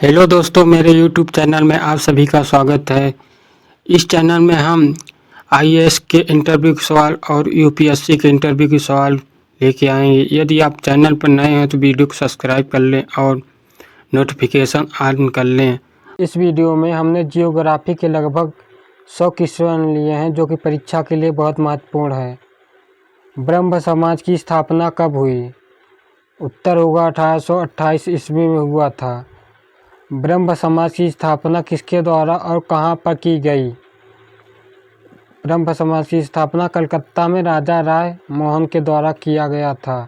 Hello दोस्तों, मेरे YouTube channel में आप सभी का स्वागत है। इस चैनल में हम आईएएस के इंटरव्यू के सवाल और यूपीएससी के इंटरव्यू के सवाल लेके आएंगे। यदि आप चैनल पर नए हैं तो वीडियो को सब्सक्राइब कर लें और नोटिफिकेशन ऑन कर लें। इस वीडियो में हमने जियोग्राफी के लगभग 100 क्वेश्चन लिए हैं जो कि परीक्षा के लिए बहुत महत्वपूर्ण है। ब्रह्म समाज की स्थापना कब हुई? उत्तर होगा 1828 ईस्वी में हुआ था। ब्रह्म समाज की स्थापना किसके द्वारा और कहाँ पर की गई? ब्रह्म समाज की स्थापना कलकत्ता में राजा राय मोहन के द्वारा किया गया था।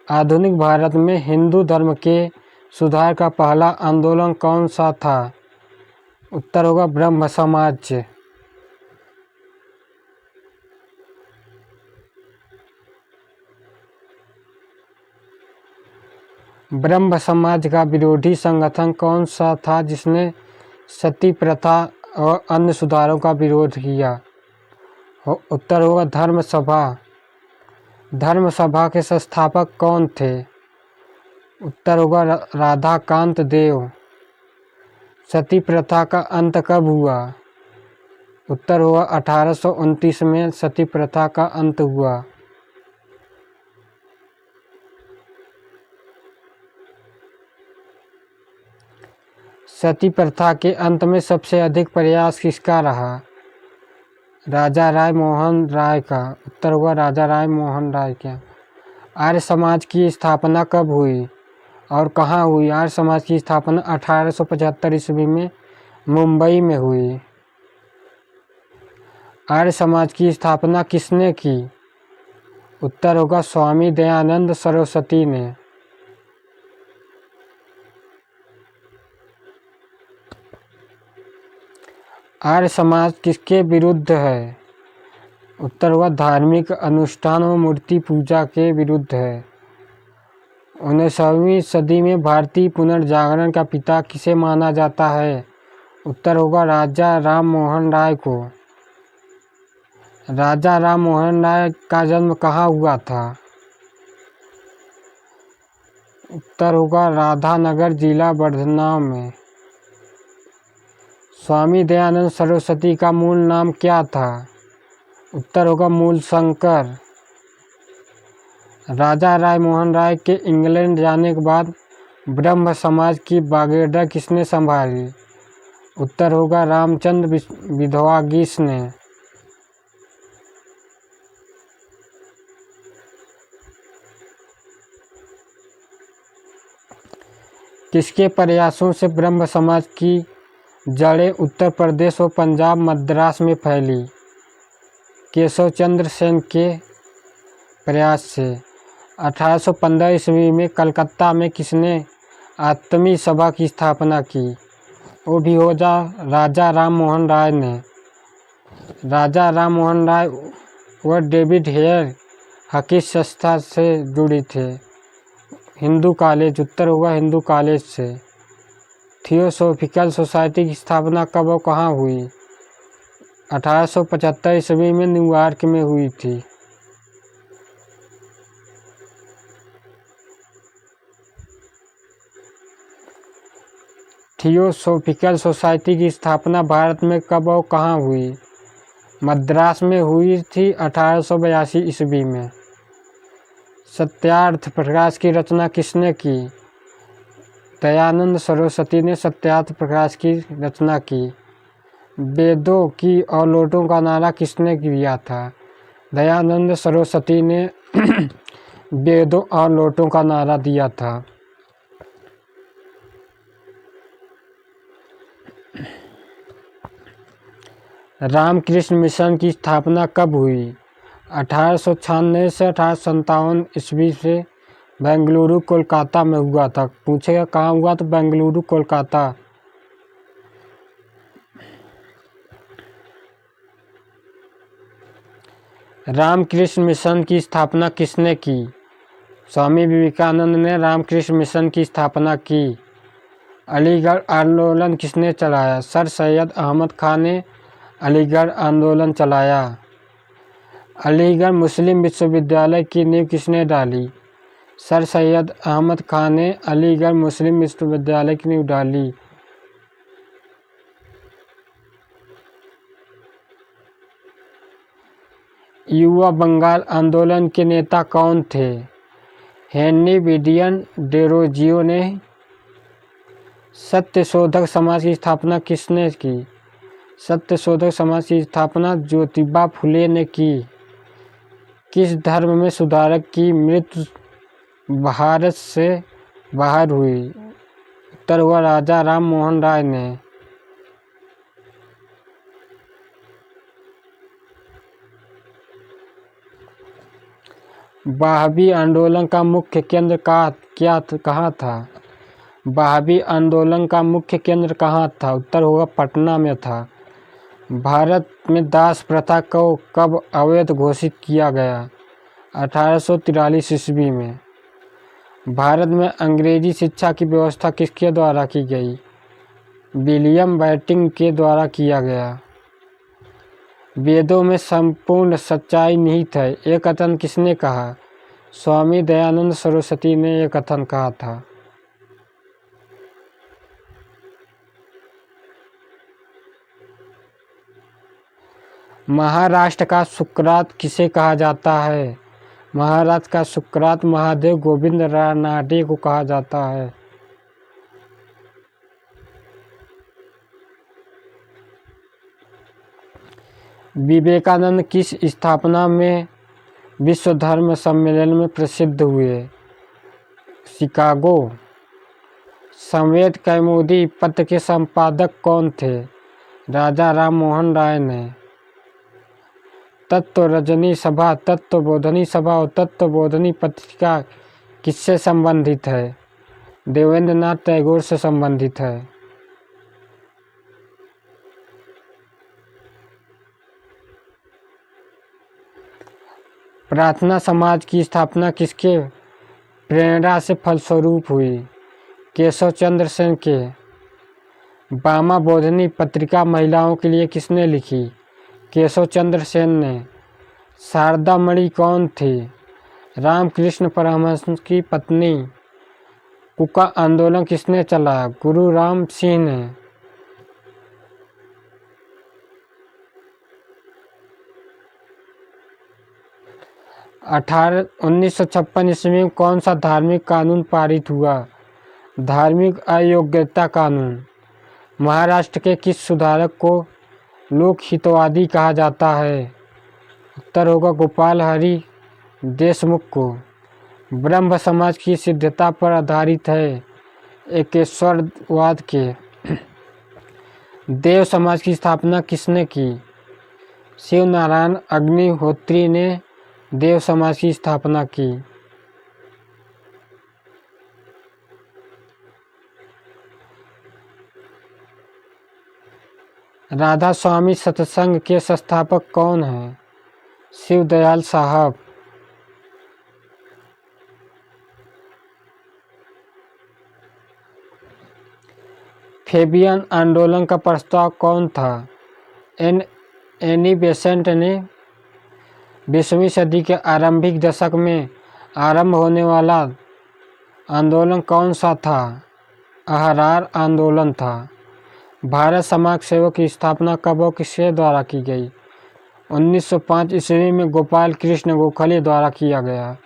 आधुनिक भारत में हिंदू धर्म के सुधार का पहला आंदोलन कौन सा था? उत्तर होगा ब्रह्म समाज। ब्रह्म समाज का विरोधी संगठन कौन सा था जिसने सती प्रथा और अन्य सुधारों का विरोध किया? उत्तर होगा धर्म सभा। धर्म सभा के संस्थापक कौन थे? उत्तर होगा राधाकांत देव। सती प्रथा का अंत कब हुआ? उत्तर होगा 1829 में सती प्रथा का अंत हुआ। सती प्रथा के अंत में सबसे अधिक प्रयास किसका रहा? राजा राय मोहन राय का। उत्तर होगा राजा राय मोहन राय का। आर्य समाज की स्थापना कब हुई और कहाँ हुई? आर्य समाज की स्थापना 1875 ईस्वी में मुंबई में हुई। आर्य समाज की स्थापना किसने की? उत्तर होगा स्वामी दयानंद सरस्वती ने। आर्य समाज किसके विरुद्ध है? उत्तर होगा धार्मिक अनुष्ठान और मूर्ति पूजा के विरुद्ध है। 19वीं सदी में भारतीय पुनर्जागरण का पिता किसे माना जाता है? उत्तर होगा राजा राम मोहन राय को। राजा राम मोहन राय का जन्म कहाँ हुआ था? उत्तर होगा राधानगर जिला वर्धमान में। स्वामी दयानंद सरस्वती का मूल नाम क्या था? उत्तर होगा मूलशंकर। राजा राय मोहन राय के इंग्लैंड जाने के बाद ब्रह्म समाज की बागेडर किसने संभाली? उत्तर होगा रामचंद्र विधवागीस ने। किसके प्रयासों से ब्रह्म समाज की जड़ें उत्तर प्रदेश और पंजाब मद्रास में फैली? केशव चंद्र सेन के प्रयास से। 1815 ईस्वी में कलकत्ता में किसने आत्मी सभा की स्थापना की? वो भी हो जा राजा राम मोहन राय ने। राजा राम मोहन राय व डेविड हेयर हकीज संस्था से जुड़ी थे। हिंदू कॉलेज। उत्तर होगा हिंदू कॉलेज से। थियोसॉफिकल सोसाइटी की स्थापना कब और कहाँ हुई? 1875 ईस्वी में न्यूयॉर्क में हुई थी। थियोसॉफिकल सोसाइटी की स्थापना भारत में कब और कहाँ हुई? मद्रास में हुई थी 1882 ईस्वी में। सत्यार्थ प्रकाश की रचना किसने की? दयानंद सरस्वती ने सत्यार्थ प्रकाश की रचना की। वेदों की और लोटों का नारा किसने दिया था? दयानंद सरस्वती ने वेदों और लोटों का नारा दिया था। रामकृष्ण मिशन की स्थापना कब हुई? 1896 से 1857 ईस्वी से बेंगलुरु कोलकाता में हुआ था। पूछेगा कहाँ हुआ तो बेंगलुरु कोलकाता। रामकृष्ण मिशन की स्थापना किसने की? स्वामी विवेकानंद ने रामकृष्ण मिशन की स्थापना की। अलीगढ़ आंदोलन किसने चलाया? सर सैयद अहमद खान ने अलीगढ़ आंदोलन चलाया। अलीगढ़ मुस्लिम विश्वविद्यालय की नींव किसने डाली? सर सैयद अहमद खान ने अलीगढ़ मुस्लिम विश्वविद्यालय की नींव डाली। युवा बंगाल आंदोलन के नेता कौन थे? हेनरी विडियन डेरोजियो ने। सत्यशोधक समाज की स्थापना किसने की? सत्यशोधक समाज की स्थापना ज्योतिबा फुले ने की। किस धर्म में सुधारक की मृत्यु भारत से बाहर हुई? उत्तर हुआ राजा राम मोहन राय ने। वहाबी आंदोलन का मुख्य केंद्र कहाँ था? वहाबी आंदोलन का मुख्य केंद्र कहाँ था? उत्तर होगा पटना में था। भारत में दास प्रथा को कब अवैध घोषित किया गया? 1843 ईस्वी में। भारत में अंग्रेजी शिक्षा की व्यवस्था किसके द्वारा की गई? विलियम बेंटिक के द्वारा किया गया। वेदों में संपूर्ण सच्चाई निहित है, ये कथन किसने कहा? स्वामी दयानंद सरस्वती ने यह कथन कहा था। महाराष्ट्र का सुकरात किसे कहा जाता है? महाराष्ट्र का सुकरात महादेव गोविंद रानडे को कहा जाता है। विवेकानंद किस स्थापना में विश्व धर्म सम्मेलन में प्रसिद्ध हुए? शिकागो। संवेद कौमुदी पत्र के संपादक कौन थे? राजा राम मोहन राय ने। तत्वरजनी सभा, तत्वबोधनी सभा और तत्वबोधनी पत्रिका किससे संबंधित है? देवेंद्रनाथ टैगोर से संबंधित है। प्रार्थना समाज की स्थापना किसके प्रेरणा से फलस्वरूप हुई? केशव चंद्र सेन के। वामा बोधनी पत्रिका महिलाओं के लिए किसने लिखी? केशव चंद्र सेन ने। शारदा मणि कौन थी? रामकृष्ण परमहंस की पत्नी। कुका आंदोलन किसने चलाया? गुरु राम सिंह ने। 1956 ईस्वी में कौन सा धार्मिक कानून पारित हुआ? धार्मिक अयोग्यता कानून। महाराष्ट्र के किस सुधारक को लोकहितवादी कहा जाता है? उत्तर होगा गोपाल हरि देशमुख को। ब्रह्म समाज की सिद्धता पर आधारित है, एकेश्वरवाद के। देव समाज की स्थापना किसने की? शिव नारायण अग्निहोत्री ने देव समाज की स्थापना की। राधा स्वामी सत्संग के संस्थापक कौन हैं? शिव दयाल साहब। फेबियन आंदोलन का प्रस्ताव कौन था? एनी बेसेंट ने। 20वीं सदी के आरंभिक दशक में आरंभ होने वाला आंदोलन कौन सा था? अहरार आंदोलन था। भारत समाज सेवक की स्थापना कब और किसके द्वारा की गई? 1905 ईस्वी में गोपाल कृष्ण गोखले द्वारा किया गया।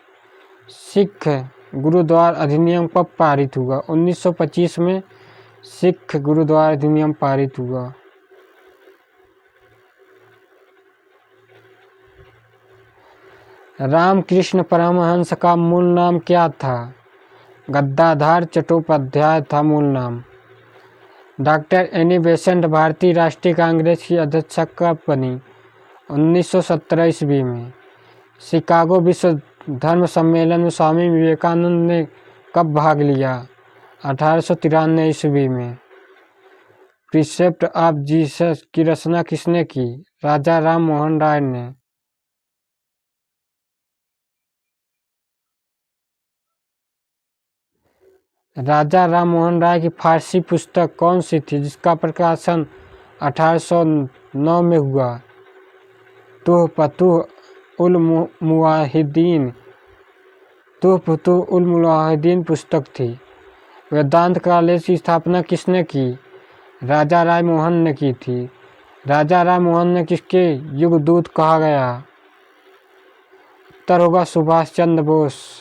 सिख गुरुद्वार अधिनियम कब पारित हुआ? 1925 में सिख गुरुद्वार अधिनियम पारित हुआ। रामकृष्ण परमहंस का मूल नाम क्या था? गद्दाधार चट्टोपाध्याय था मूल नाम। डॉक्टर एनी बेसेंट भारतीय राष्ट्रीय कांग्रेस की अध्यक्ष कब बनी? 1917 ईस्वी में। शिकागो विश्व धर्म सम्मेलन में स्वामी विवेकानंद ने कब भाग लिया? 1893 ईस्वी में। प्रिसेप्ट ऑफ जीसस की रचना किसने की? राजा राम मोहन राय ने। राजा राम मोहन राय की फारसी पुस्तक कौन सी थी जिसका प्रकाशन 1809 में हुआ? तुहफतुह उल मुवाहिदीन। तुहफ़तुह उल मुजाहिदीन पुस्तक थी। वेदांत कॉलेज की स्थापना किसने की? राजा राय मोहन ने की थी। राजा राय मोहन ने किसके युगदूत कहा गया? उत्तर होगा सुभाष चंद्र बोस।